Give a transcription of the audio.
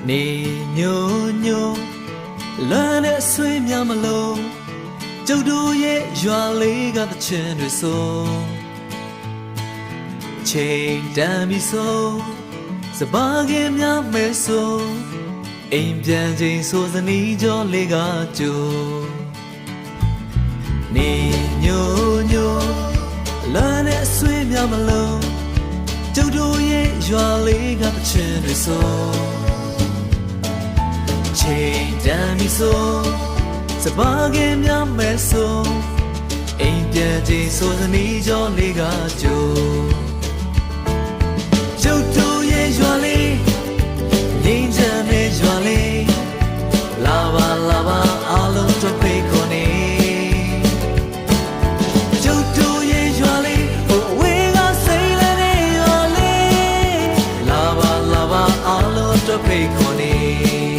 နေညိုညိုလွမ်းတဲ့ဆွေးများမလို့ကျုပ်တို့ရဲ့ရွာလေးကတချင်တွေဆိုချိန်တန်ပြီဆိုစပါးကင်းများမဲဆိုအိမ်ပြန်ချိန်ဆိုစနီးကြောလေးကကြိုနေညိုညိုလွမ်းတဲ့ဆွေးများမလို့ကျုပ်တို့ရဲ့ရွာလေးကတချင်တွေဆိုချိန်တန်ပြီဆိုစပါးကင်းများမဲဆိုအိမ်ပြန်ချိန်ဆိုစနီးကြောလေးကကြိုကျုပ်တို့ရဲ့ရွာလေးငြိမ်းချမ်းတဲ့ရွာလေးလာပါလာပါအားလုံးတို့ဖိတ်ခေါ်နေကျုပ်တို့ရဲ့ရွာလေးဟိုဝေးကစိတ်လည်းတဲ့ရွာလေးလာပါလာပါအားလုံးတို့ဖိတ်ခေါ်နေ